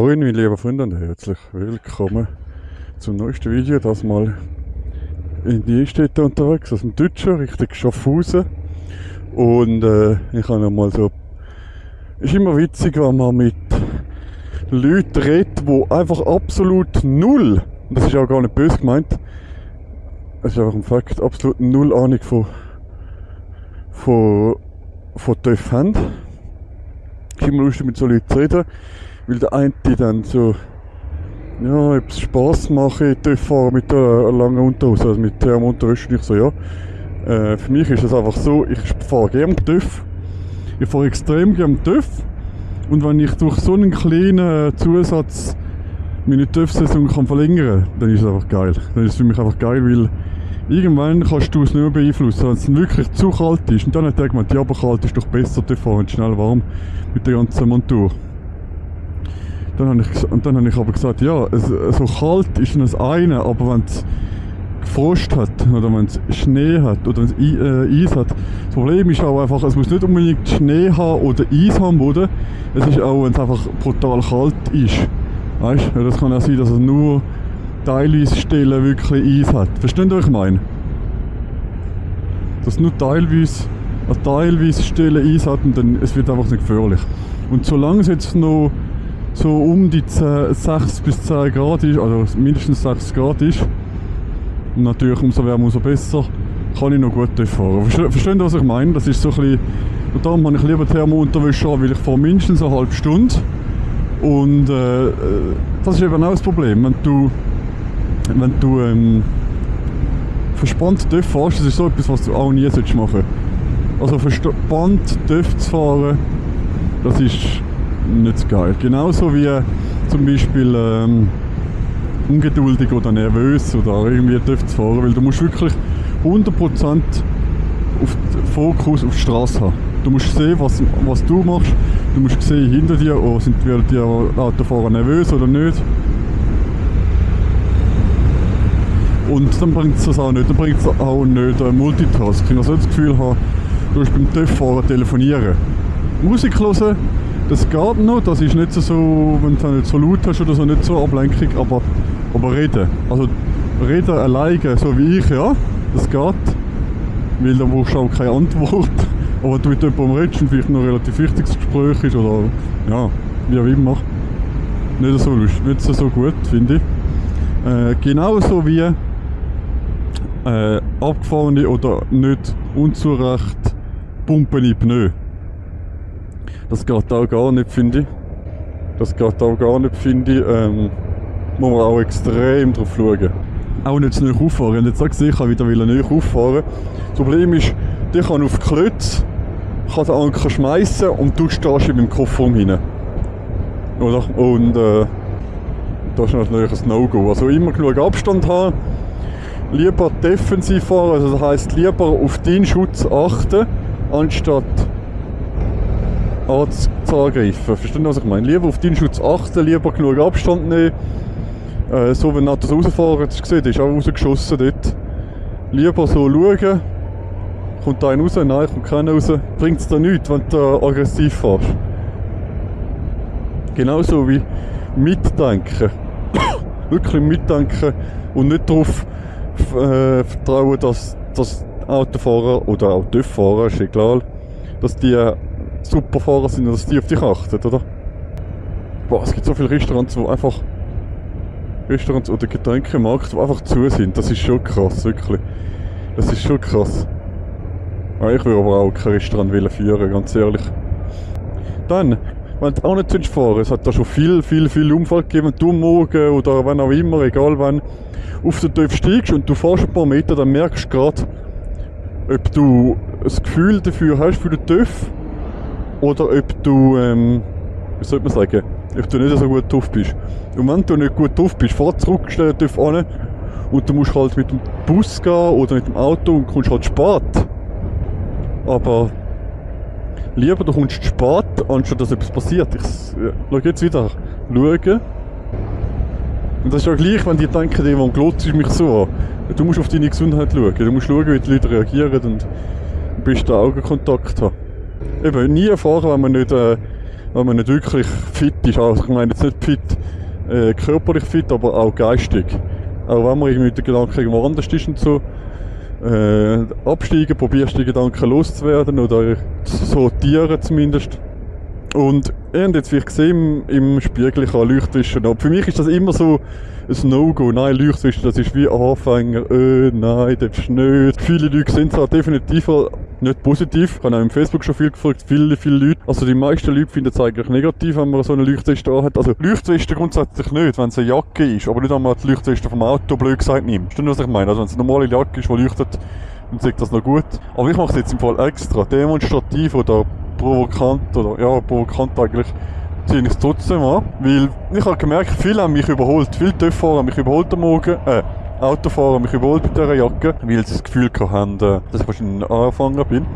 Moin, meine lieben Freunde, und herzlich willkommen zum neuesten Video. Das mal in die Städte unterwegs, aus dem Deutschen, Richtung Schaffhausen. Und ich habe noch mal so... Ist immer witzig, wenn man mit Leuten redet, die einfach absolut null, und das ist auch gar nicht böse gemeint, es ist einfach ein Fakt, absolut null Ahnung von TÜV haben. Es ist immer lustig, mit so Leuten zu reden, weil der eine dann so, ja, ob es Spass macht, TÜV fahren mit einer langen Unterhose, also mit der Unterwäsche. Und ich so, ja. Für mich ist es einfach so, ich fahre gerne TÜV. Ich fahre extrem gerne TÜV. Und wenn ich durch so einen kleinen Zusatz meine TÜV-Saison kann verlängern kann, dann ist es einfach geil. Dann ist es für mich einfach geil, weil irgendwann kannst du es nicht mehr beeinflussen, wenn es dann wirklich zu kalt ist. Und dann hat er gemeint, ja, aber kalt ist doch besser, TÜV fahren, schnell warm mit der ganzen Montur. Dann habe ich aber gesagt, ja, so kalt ist das eine, aber wenn es gefrost hat, oder wenn es Schnee hat, oder wenn es Eis hat, das Problem ist auch einfach, es muss nicht unbedingt Schnee haben oder Eis haben, oder? Es ist auch, wenn es einfach brutal kalt ist. Weißt du, das kann auch sein, dass es nur teilweise Stellen wirklich Eis hat. Versteht ihr, was ich meine? Dass nur teilweise Stellen Eis hat und dann es wird einfach nicht gefährlich. Und solange es jetzt noch so um die 6 bis 10 Grad ist, also mindestens 6 Grad ist, und natürlich umso wärmer, umso besser, kann ich noch gut fahren. Versteht ihr, was ich meine? Das ist so ein bisschen, und darum habe ich lieber Thermo-Unterwäsche an, weil ich fahre mindestens eine halbe Stunde. Und das ist eben auch das Problem, wenn du verspannt TÜV fährst, das ist so etwas, was du auch nie machen solltest. Also verspannt TÜV zu fahren, das ist nicht so geil. Genauso wie zum Beispiel ungeduldig oder nervös oder irgendwie TÜV zu fahren, weil du musst wirklich 100% auf Fokus auf die Straße haben. Du musst sehen, was du machst, du musst sehen hinter dir, oh, sind die Autofahrer nervös oder nicht. Und dann bringt es das auch nicht, Multitasking. Also ich das Gefühl habe, du musst beim TÜV-Fahren telefonieren. Musik hören, das geht noch, das ist nicht so, wenn du nicht so laut hast oder so, nicht so Ablenkung, aber reden. Also reden alleine, so wie ich, ja, das geht. Weil dann brauchst du auch keine Antwort. Aber wenn du mit jemandem redest und vielleicht noch ein relativ wichtiges Gespräch ist oder, ja, wie auch immer, nicht so lustig, nicht so gut, finde ich. Genauso wie abgefahrene oder nicht unzurecht pumpende Pneu. Das geht auch gar nicht, finde ich. Muss man auch extrem drauf schauen. Auch nicht zu nahe auffahren. Ich habe jetzt auch gesehen, ich kann wieder nahe auffahren. Das Problem ist, ich kann auf die Klötze den Anker schmeißen und du stehst in meinem Kofferraum hinein. Oder? Und das ist natürlich ein No-Go. Also immer genug Abstand haben. Lieber defensiv fahren, also das heisst lieber auf deinen Schutz achten, anstatt zu angreifen. Verstehst du, was ich meine? Lieber auf deinen Schutz achten, lieber genug Abstand nehmen. So, wenn Autos rausfahren, das gesehen, ist auch rausgeschossen dort. Lieber so schauen, kommt einer raus, nein, kommt keiner raus. Bringt es dir nichts, wenn du aggressiv fährst. Genauso wie mitdenken. Wirklich mitdenken und nicht darauf vertrauen, dass Autofahrer oder auch TÜV-Fahrer, ist egal, dass die super Fahrer sind und dass die auf dich achten, oder? Boah, es gibt so viele Restaurants, oder Getränkemarkt, die einfach zu sind. Das ist schon krass, wirklich. Das ist schon krass. Ich würde aber auch kein Restaurant führen, ganz ehrlich. Dann, wenn du auch nicht fahren willst, es hat da schon viel Unfall gegeben, wenn du morgen oder wann auch immer, egal wann, auf den TÜV steigst und du fährst ein paar Meter, dann merkst du gerade, ob du ein Gefühl dafür hast für den TÜV oder ob du, wie soll man sagen, ob du nicht so gut drauf bist. Und wenn du nicht gut drauf bist, fahr zurück, stell den TÜV an und du musst halt mit dem Bus gehen oder mit dem Auto und kommst halt spät. Aber lieber du kommst spät, anstatt dass etwas passiert. Ich schau jetzt wieder. Schauen. Und das ist ja gleich, wenn die denken, jemand glotzt mich so an. Du musst auf deine Gesundheit schauen. Du musst schauen, wie die Leute reagieren und am besten Augenkontakt haben. Eben, nie fahren, wenn man nicht wenn man nicht wirklich fit ist. Also ich meine jetzt nicht fit, körperlich fit, aber auch geistig. Auch wenn man irgendwie mit den Gedanken irgendwo anders ist und so, absteigen, probierst die Gedanken loszuwerden oder zu sortieren zumindest. Und ihr habt jetzt, wie ich gesehen im Spiegel, ich habe Leuchtwischen ab. Für mich ist das immer so ein No-Go. Nein, Leuchtwischen, das ist wie Anfänger. Nein, das ist nicht. Viele Leute sind es definitiv nicht positiv. Ich habe auch im Facebook schon viel gefragt, viele Leute. Also die meisten Leute finden es eigentlich negativ, wenn man so eine Leuchtweste anhat. Also Leuchtweste grundsätzlich nicht, wenn es eine Jacke ist, aber nicht einmal die Leuchtweste vom Auto, blöd gesagt, nimmt. Verstehst du, was ich meine? Also wenn es eine normale Jacke ist, die leuchtet, dann sagt das noch gut. Aber ich mache es jetzt im Fall extra, demonstrativ oder provokant, oder ja, provokant eigentlich, ziehe ich es trotzdem an, weil ich habe gemerkt, viele haben mich überholt, viele Töpffahrer haben mich überholt am Morgen, Autofahrer haben mich überholt mit dieser Jacke, weil sie das Gefühl haben, dass ich wahrscheinlich ein Anfänger bin.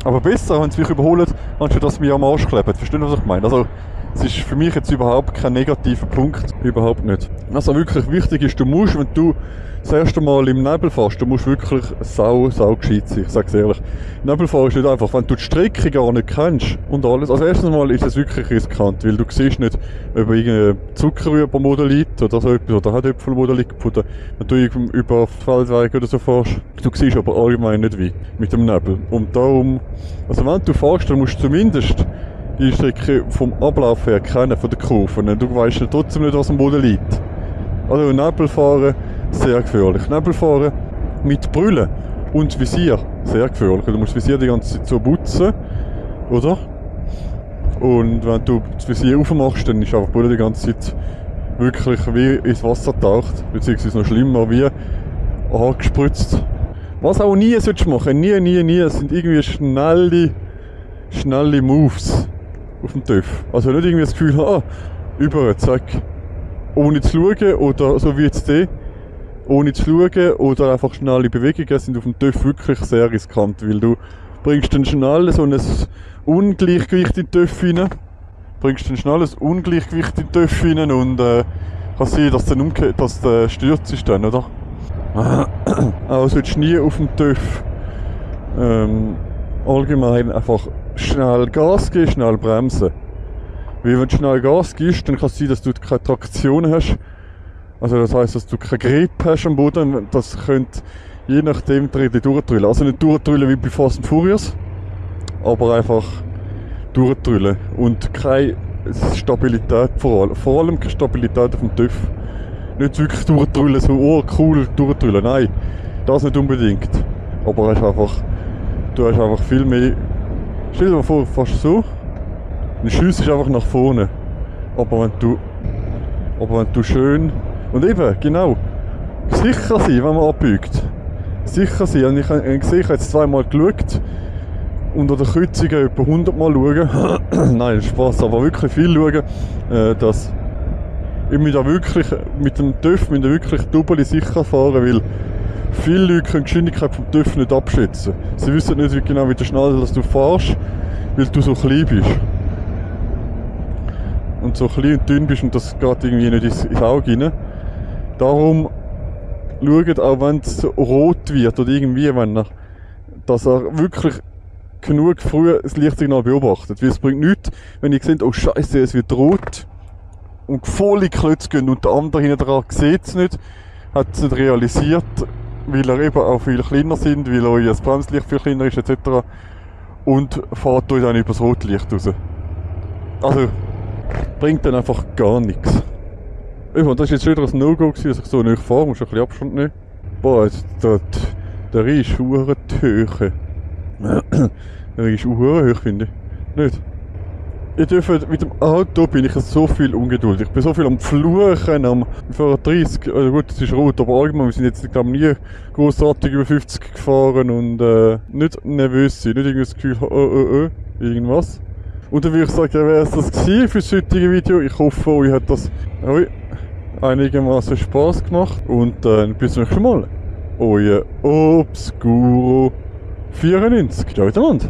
Aber besser, wenn sie mich überholen, anstatt dass sie mich am Arsch kleben. Verstehst du, was ich meine? Also, es ist für mich jetzt überhaupt kein negativer Punkt. Überhaupt nicht. Also wirklich wichtig ist, du musst, wenn du das erste Mal im Nebel fährst, du musst wirklich sau gescheit sein, ich sag's ehrlich. Nebelfahren ist nicht einfach, wenn du die Strecke gar nicht kennst und alles. Also erstens mal ist es wirklich riskant, weil du siehst nicht, ob irgendein Zuckerrübenmoden liegt oder so etwas, oder Herdöpfelmoden liegt, wenn du über Feldwege oder so fährst. Du siehst aber allgemein nicht wie, mit dem Nebel. Und darum, also wenn du fährst, dann musst du zumindest die Strecke vom Ablauf her kennen, von den Kurven. Du weißt ja trotzdem nicht, was am Boden liegt. Also Nebelfahren, sehr gefährlich. Nebelfahren mit Brille und Visier, sehr gefährlich. Du musst das Visier die ganze Zeit so putzen, oder? Und wenn du das Visier aufmachst, dann ist einfach die Brille die ganze Zeit wirklich wie ins Wasser taucht, beziehungsweise noch schlimmer, wie angespritzt. Was auch nie solltest machen, nie, es sind irgendwie schnelle Moves auf dem TÜV. Also nicht irgendwie das Gefühl, über, zack, ohne zu schauen, oder so wie jetzt ohne zu schauen, oder einfach schnelle Bewegungen sind auf dem TÜV wirklich sehr riskant, weil du bringst dann schnell so ein Ungleichgewicht in den TÜV rein, und kann sein, dass dann dass der stürzt ist dann, oder? Auch solltest du nie auf dem TÜV allgemein einfach schnell Gas geben, schnell bremsen. Weil wenn du schnell Gas gibst, dann kann es sein, dass du keine Traktion hast. Also das heisst, dass du keinen Grip hast am Boden. Das könnte je nachdem durchdrüllen. Also nicht durchdrüllen wie bei Fast and Furious, aber einfach durchdrüllen. Und keine Stabilität vor allem keine Stabilität auf dem TÜV. Nicht wirklich durchdrüllen, so cool durchdrüllen. Nein, das nicht unbedingt. Aber du hast einfach viel mehr. Stell dir mal vor, fast so. Dann schiessst du einfach nach vorne. Aber wenn du schön. Und eben, genau. Sicher sein, wenn man abbiegt. Sicher sein. Und ich habe jetzt zweimal geschaut. Und an der Kreuzung etwa 100 Mal schauen. Nein, Spaß, aber wirklich viel schauen. Dass ich da wirklich mit dem TÜV wirklich doppelt sicher fahren, weil viele Leute können die Geschwindigkeit vom TÜV nicht abschätzen. Sie wissen nicht genau, wie schnell dass du fährst, weil du so klein bist. Und so klein und dünn bist und das geht irgendwie nicht ins Auge rein. Darum schaut, auch wenn es rot wird oder irgendwie, dass er wirklich genug früh das Lichtsignal beobachtet. Weil es bringt nichts, wenn ihr seht, oh Scheiße, es wird rot und volle Klötze gehen und der andere hinten dran sieht es nicht, hat es nicht realisiert, weil er eben auch viel kleiner sind, weil euer Bremslicht viel kleiner ist etc. Und fährt euch dann über das Rotlicht raus. Also, bringt dann einfach gar nichts. Und das war jetzt wieder ein No-Go, dass ich so nicht fahre, muss ein bisschen Abstand nehmen. Boah, der Rhein ist verdammt hoch. Der Rhein ist verdammt hoch, finde ich. Nicht? Mit dem Auto bin ich so viel ungeduldig. Ich bin so viel am Fluchen, am 30. Also gut, es ist rot, aber allgemein, wir sind jetzt, glaube ich, nie grossartig über 50 gefahren und nicht nervös sein, nicht irgendwie das Gefühl, irgendwas. Und dann würde ich sagen, wäre es das gewesen für das heutige Video. Ich hoffe, euch hat das einigermaßen Spass gemacht. Und bis zum nächsten Mal. Euer Obscuro 94. Ciao miteinander.